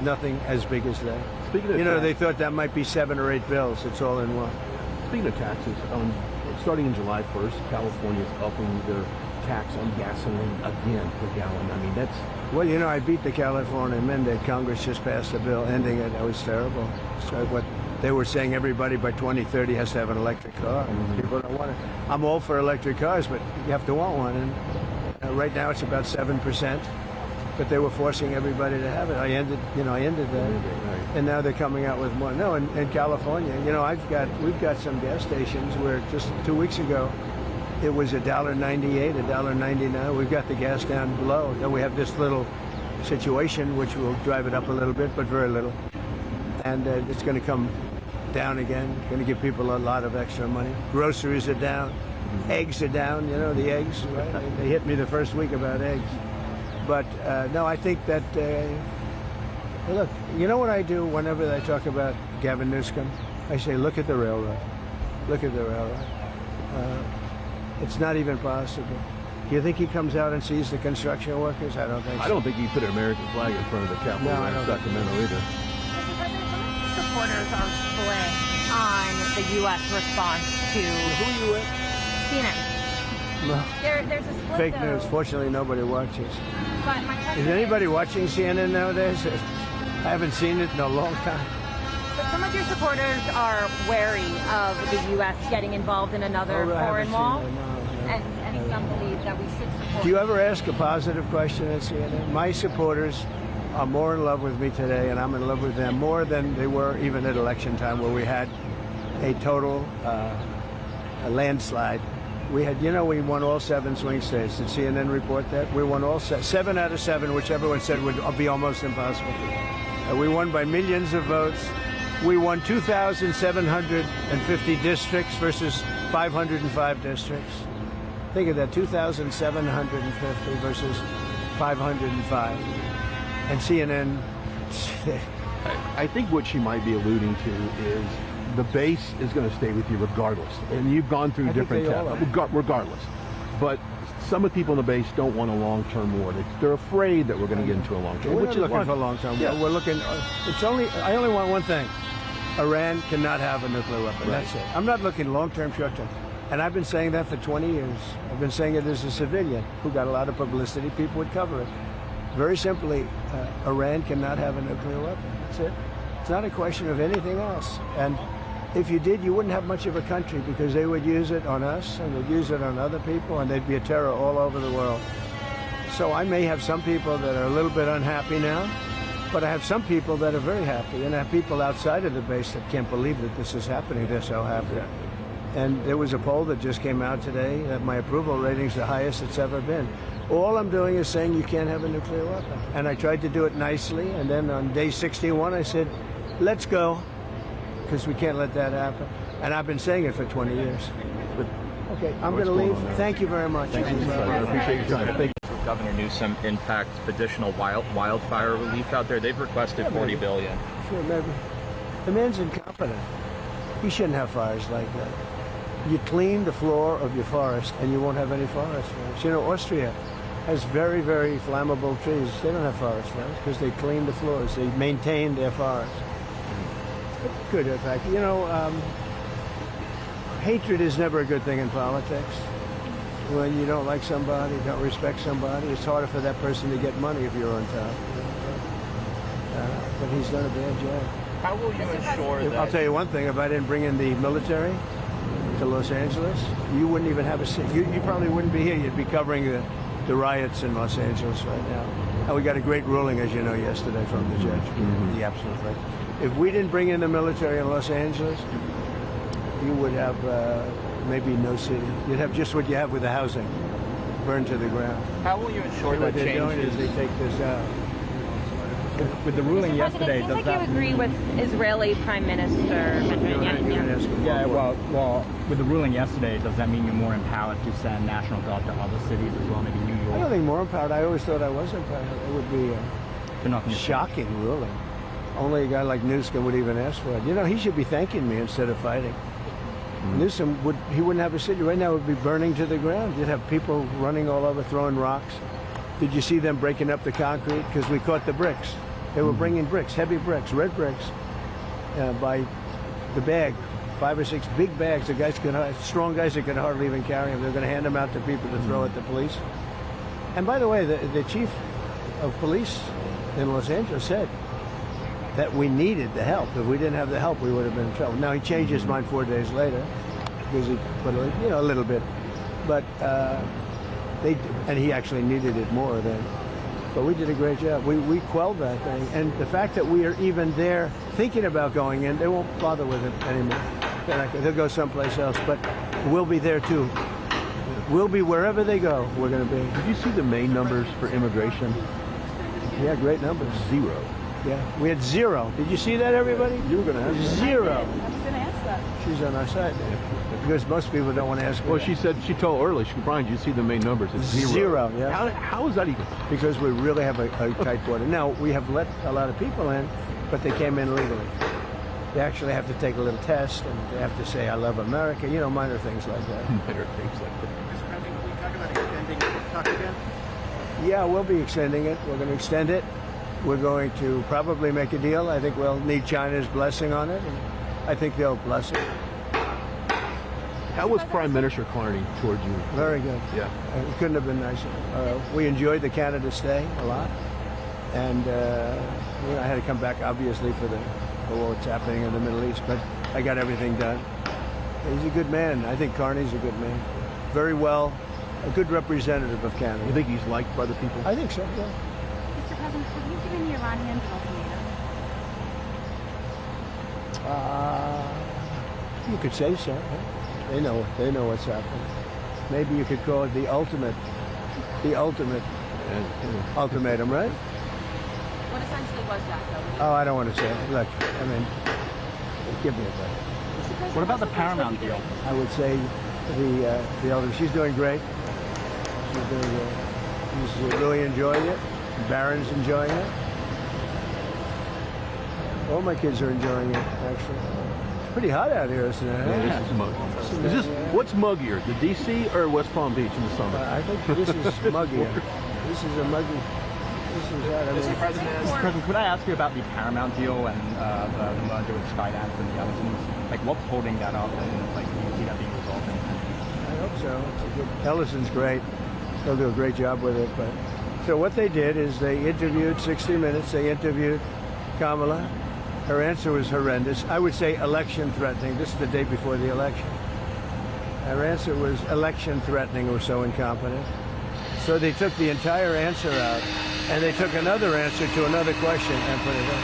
nothing as big as that. Speaking of they thought that might be 7 or 8 bills. It's all in one. Speaking of taxes, starting in July 1st, California is upping their tax on gasoline again per gallon. I mean, that's... Well, I beat the California mandate. Congress just passed a bill ending it. That was terrible. So what they were saying, everybody by 2030 has to have an electric car. People don't want it. I'm all for electric cars, but you have to want one. And right now it's about 7%. But they were forcing everybody to have it. I ended that. And now they're coming out with more. No, in California, we've got some gas stations where just 2 weeks ago, it was $1.98, $1.99. We've got the gas down low. Then we have this little situation which will drive it up a little bit, but very little. And it's going to come down again. Going to give people a lot of extra money. Groceries are down. Eggs are down. The eggs, right? They hit me the first week about eggs. But no, I think that, look, you know what I do whenever I talk about Gavin Newsom? I say, look at the railroad. Look at the railroad. It's not even possible. Do you think he comes out and sees the construction workers? I don't think so. I don't think he put an American flag in front of the Capitol in Sacramento either. Mr. President, some of the supporters are split on the U.S. response to... Who are you with? CNN. No. There's a split, Fake news. Fortunately, nobody watches. But my question is anybody watching CNN nowadays? I haven't seen it in a long time. But some of your supporters are wary of the U.S. getting involved in another foreign wall, and some believe that we should support. Do you ever ask a positive question at CNN? My supporters are more in love with me today, and I'm in love with them more than they were even at election time, where we had a total a landslide. We had, we won all 7 swing states. Did CNN report that? We won all 7 out of 7, which everyone said would be almost impossible. We won by millions of votes. We won 2,750 districts versus 505 districts. Think of that, 2,750 versus 505. And CNN... I think what she might be alluding to is the base is going to stay with you regardless. And you've gone through different tests, regardless. But some of the people in the base don't want a long-term war. They're afraid that we're going to get into a long-term war. We're not looking for a long-term war. We're looking... I only want one thing. Iran cannot have a nuclear weapon. Right. That's it. I'm not looking long-term, short-term. And I've been saying that for 20 years. I've been saying it as a civilian who got a lot of publicity. People would cover it. Very simply, Iran cannot have a nuclear weapon. That's it. It's not a question of anything else. And if you did, you wouldn't have much of a country, because they would use it on us and they'd use it on other people, and there'd be a terror all over the world. So I may have some people that are a little bit unhappy now, but I have some people that are very happy, and I have people outside of the base that can't believe that this is happening. They're so happy. And there was a poll that just came out today that my approval rating's the highest it's ever been. All I'm doing is saying you can't have a nuclear weapon. And I tried to do it nicely, and then on day 61 I said, let's go, because we can't let that happen. And I've been saying it for 20 years. But, okay, I'm going to leave. Thank you very much. Thank you. I appreciate your time. Thank you. Governor Newsom impacts additional wildfire relief out there. They've requested $40 billion. Sure, maybe. The man's incompetent. He shouldn't have fires like that. You clean the floor of your forest and you won't have any forest fires. Austria has very, very flammable trees. They don't have forest fires because they clean the floors. They maintain their forests. Good, in fact. Hatred is never a good thing in politics. When you don't like somebody, don't respect somebody, it's harder for that person to get money if you're on top. But he's done a bad job. How will you ensure that... I'll tell you one thing, if I didn't bring in the military to Los Angeles, you wouldn't even have a seat. You probably wouldn't be here. You'd be covering the riots in Los Angeles right now. And we got a great ruling, as you know, yesterday from the judge. The absolute right. If we didn't bring in the military in Los Angeles, you would have maybe no city. You'd have just what you have with the housing, burned to the ground. How will you ensure that changes? What they're doing is they take this out. With the ruling yesterday, does that... you agree with Israeli Prime Minister Benjamin Netanyahu? Yeah, well, with the ruling yesterday, does that mean you're more empowered to send National Guard to other cities as well, maybe New York? I don't think more empowered. I always thought I was empowered. It would be a shocking ruling. Only a guy like Newsom would even ask for it. He should be thanking me instead of fighting. Newsom wouldn't have a city. Right now it would be burning to the ground. You'd have people running all over, throwing rocks. Did you see them breaking up the concrete? Because we caught the bricks. They were bringing bricks, heavy bricks, red bricks, by the bag, 5 or 6 big bags. The guys strong guys that could hardly even carry them. They're going to hand them out to people to throw at the police. And by the way, the chief of police in Los Angeles said that we needed the help. If we didn't have the help, we would have been in trouble. Now he changed his mind 4 days later because he put a little bit, but and he actually needed it more then. But we did a great job. We quelled that thing, and the fact that we are even there thinking about going in, they won't bother with it anymore. They'll go someplace else, but we'll be there too. We'll be wherever they go. We're going to be. Did you see the May numbers for immigration? Yeah, great numbers. 0. Yeah, we had 0. Did you see that, everybody? You were going to ask that. 0. I was going to ask that. She's on our side because most people don't want to ask. Well, she said, she told early, Brian, did you see the May numbers? It's 0. 0, yeah. How is that even? Because we really have a tight border. Now, we have let a lot of people in, but they came in legally. They actually have to take a little test, and they have to say, I love America, minor things like that. Minor things like that. Mr. President, can we talk about extending the talk again? Yeah, we'll be extending it. We're going to extend it. We're going to probably make a deal. I think we'll need China's blessing on it, and I think they'll bless it. How was Prime Minister Carney towards you? Very good. Yeah. It couldn't have been nicer. We enjoyed the Canada stay a lot, and I had to come back obviously for what's happening in the Middle East, but I got everything done. He's a good man. I think Carney's a good man. Very well, a good representative of Canada. You think he's liked by the people? I think so, yeah. Mr. President, have you given the Iranians an ultimatum? You could say so. They know what's happening. Maybe you could call it the ultimate ultimatum, right? What essentially was that, though? Oh, I don't want to say it. Look, I mean, give me a break. What about the Paramount deal? I would say the elder. She's doing great. She's doing great. She's really enjoying it. Barron's enjoying it. All my kids are enjoying it, actually. It's pretty hot out here, isn't it? Yeah, this is muggy. What's muggier, the DC or West Palm Beach in the summer? I think this is muggier. This is a muggy. This is that. I mean, Mr. President, could I ask you about the Paramount deal and the merger with Skydance and the Ellisons? Like, what's holding that up, and like, do you see that being resolved? I hope so. Ellison's great. They'll do a great job with it. But so what they did is they interviewed 60 Minutes. They interviewed Kamala. Her answer was horrendous. I would say election threatening. This is the day before the election. Her answer was election threatening or so incompetent. So they took the entire answer out, and they took another answer to another question and put it in.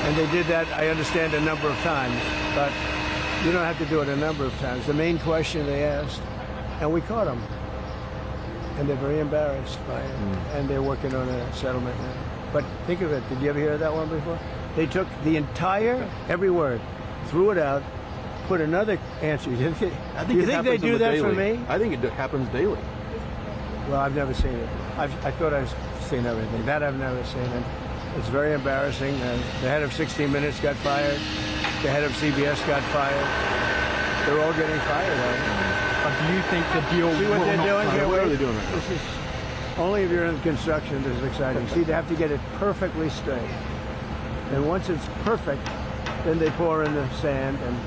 And they did that, I understand, a number of times, but you don't have to do it a number of times. The main question they asked, and we caught them. And they're very embarrassed by it, and they're working on a settlement now. But think of it, did you ever hear that one before? They took the entire, every word, threw it out, put another answer. You think they do that for me? I think it happens daily. Well, I've never seen it. I thought I've seen everything. That I've never seen. And it's very embarrassing. The head of 60 Minutes got fired. The head of CBS got fired. They're all getting fired. But do you think the deal See what they're doing here? What are they doing right now? This is only if you're in construction. This is exciting. See, they have to get it perfectly straight. And once it's perfect, then they pour in the sand, and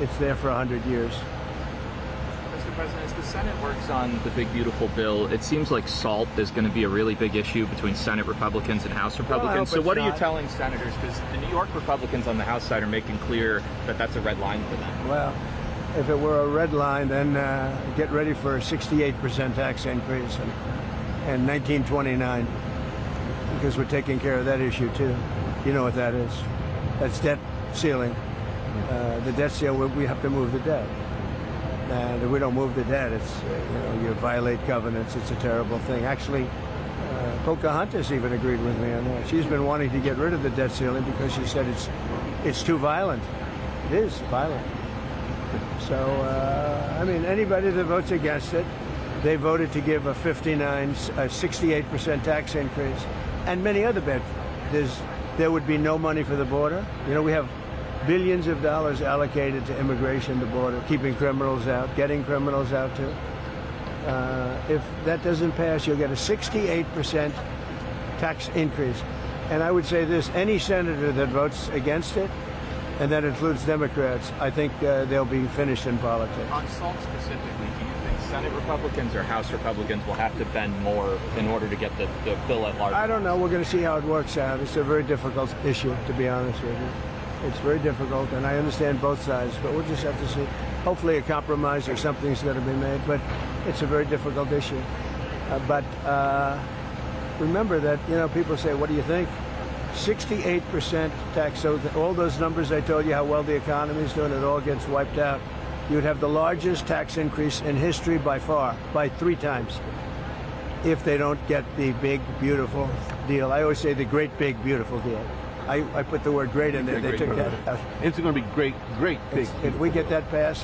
it's there for 100 years. Mr. President, as the Senate works on the big, beautiful bill, it seems like SALT is going to be a really big issue between Senate Republicans and House Republicans. So what are you telling senators? Because the New York Republicans on the House side are making clear that that's a red line for them. Well, if it were a red line, then get ready for a 68% tax increase in 1929, because we're taking care of that issue too. You know what that is? That's debt ceiling. The debt ceiling, we have to move the debt. And if we don't move the debt, it's you violate covenants. It's a terrible thing. Actually, Pocahontas even agreed with me on that. She's been wanting to get rid of the debt ceiling because she said it's too violent. It is violent. So I mean, anybody that votes against it, they voted to give a 68% tax increase, and many other bad. There would be no money for the border. We have billions of dollars allocated to immigration, the border, keeping criminals out, getting criminals out too. If that doesn't pass, you'll get a 68% tax increase. And I would say this, any senator that votes against it, and that includes Democrats, I think they'll be finished in politics. On SALT specifically, do you think Senate Republicans or House Republicans will have to bend more in order to get the bill at large? I don't know. We're going to see how it works out. It's a very difficult issue, to be honest with you. It's very difficult, and I understand both sides, but we'll just have to see. Hopefully a compromise or something's going to be made, but it's a very difficult issue. But remember that, people say, what do you think? 68% tax, so all those numbers I told you how well the economy is doing, it all gets wiped out. You'd have the largest tax increase in history by far, by 3 times, if they don't get the big, beautiful deal. I always say the great, big, beautiful deal. I put the word great in there. They took that out. It's going to be great, big. If we get that passed,